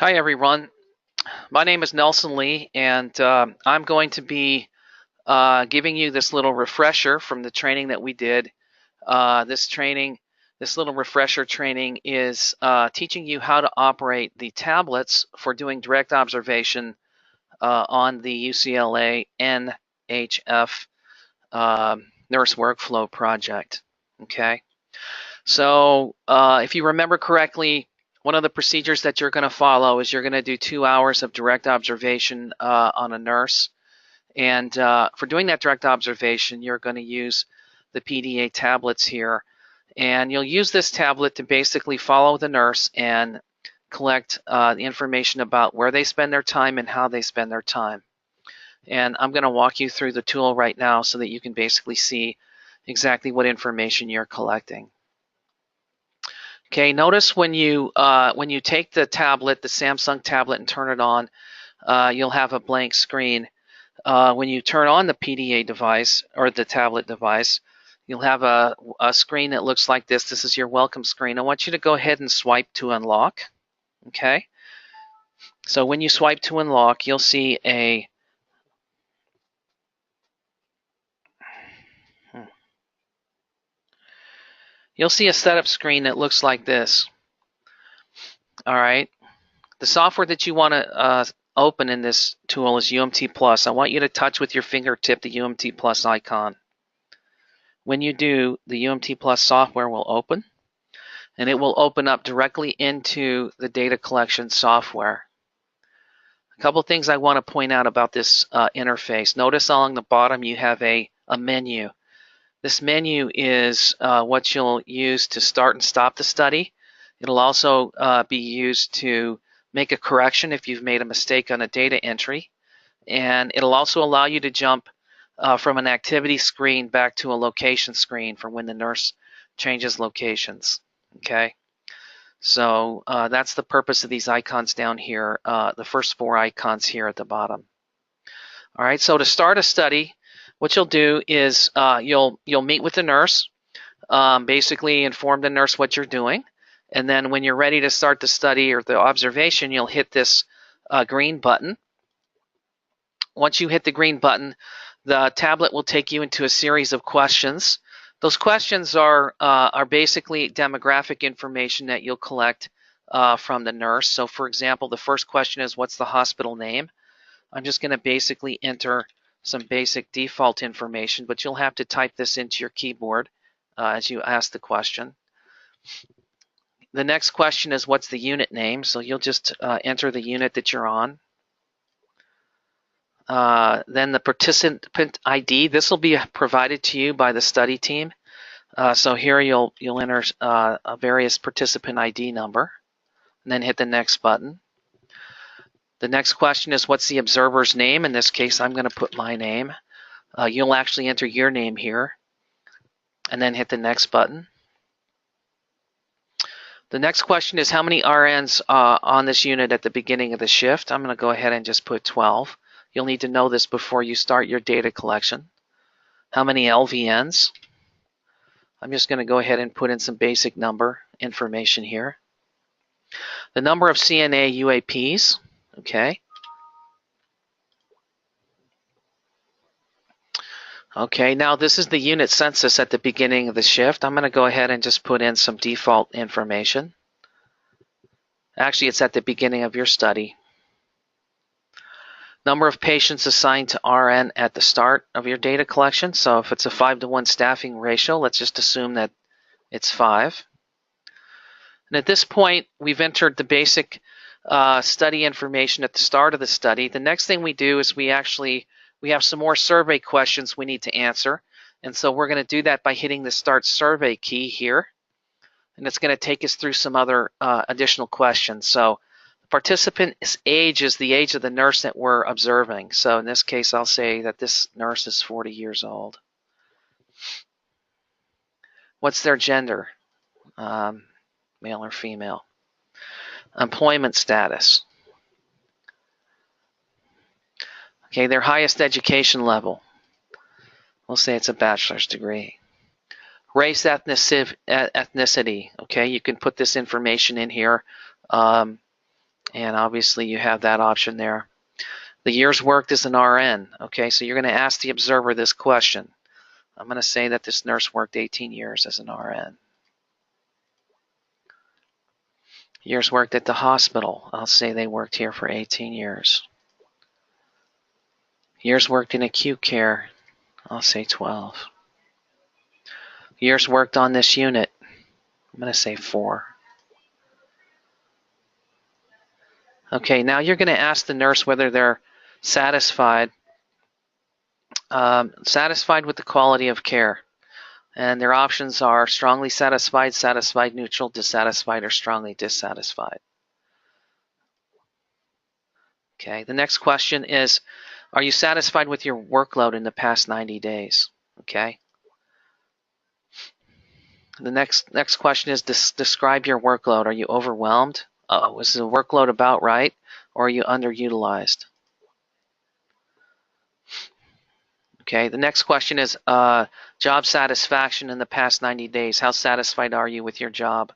Hi everyone, my name is Nelson Lee and I'm going to be giving you this little refresher from the training that we did. This little refresher training is teaching you how to operate the tablets for doing direct observation on the UCLA NHF nurse workflow project. Okay, so if you remember correctly, one of the procedures that you're going to follow is you're going to do 2 hours of direct observation on a nurse. And for doing that direct observation, you're going to use the PDA tablets here. And you'll use this tablet to basically follow the nurse and collect the information about where they spend their time and how they spend their time. And I'm going to walk you through the tool right now so that you can basically see exactly what information you're collecting. Okay, notice when you take the tablet, the Samsung tablet, and turn it on, you'll have a blank screen. When you turn on the PDA device or the tablet device, you'll have a screen that looks like this. This is your welcome screen. I want you to go ahead and swipe to unlock. Okay, so when you swipe to unlock, you'll see a setup screen that looks like this. All right. The software that you want to open in this tool is UMT Plus. I want you to touch with your fingertip the UMT Plus icon. When you do, the UMT Plus software will open, and it will open up directly into the data collection software. A couple things I want to point out about this interface. Notice along the bottom you have a menu. This menu is what you'll use to start and stop the study. It'll also be used to make a correction if you've made a mistake on a data entry. And it'll also allow you to jump from an activity screen back to a location screen for when the nurse changes locations. Okay, so that's the purpose of these icons down here, the first 4 icons here at the bottom. All right, so to start a study, what you'll do is you'll meet with the nurse, basically inform the nurse what you're doing, and then when you're ready to start the study or the observation, you'll hit this green button. Once you hit the green button, the tablet will take you into a series of questions. Those questions are basically demographic information that you'll collect from the nurse. So for example, the first question is, what's the hospital name? I'm just going to basically enter some basic default information, but you'll have to type this into your keyboard as you ask the question. The next question is, what's the unit name? So you'll just enter the unit that you're on. Then the participant ID. This will be provided to you by the study team. So here you'll enter a various participant ID number, and then hit the next button. The next question is, what's the observer's name? In this case, I'm going to put my name. You'll actually enter your name here, and then hit the next button. The next question is, how many RNs on this unit at the beginning of the shift? I'm going to go ahead and just put 12. You'll need to know this before you start your data collection. How many LVNs? I'm just going to go ahead and put in some basic number information here. The number of CNA UAPs, okay. Okay, now this is the unit census at the beginning of the shift. I'm going to go ahead and just put in some default information. Actually, it's at the beginning of your study. Number of patients assigned to RN at the start of your data collection. So if it's a 5-to-1 staffing ratio, let's just assume that it's 5. And at this point, we've entered the basic study information at the start of the study. The next thing we do is we have some more survey questions we need to answer. And so we're going to do that by hitting the Start Survey key here. And it's going to take us through some other additional questions. So the participant's age is the age of the nurse that we're observing. So in this case, I'll say that this nurse is 40 years old. What's their gender? Male or female? Employment status. Okay, their highest education level. We'll say it's a bachelor's degree. Race, ethnicity. Okay, you can put this information in here. And obviously you have that option there. The years worked as an RN. Okay, so you're going to ask the observer this question. I'm going to say that this nurse worked 18 years as an RN. Years worked at the hospital. I'll say they worked here for 18 years. Years worked in acute care. I'll say 12. Years worked on this unit. I'm going to say 4. Okay, now you're going to ask the nurse whether they're satisfied with the quality of care. And their options are strongly satisfied, satisfied, neutral, dissatisfied, or strongly dissatisfied. Okay, the next question is, are you satisfied with your workload in the past 90 days? Okay. The next question is, describe your workload. Are you overwhelmed? Was the workload about right? Or are you underutilized? Okay, the next question is job satisfaction in the past 90 days. How satisfied are you with your job?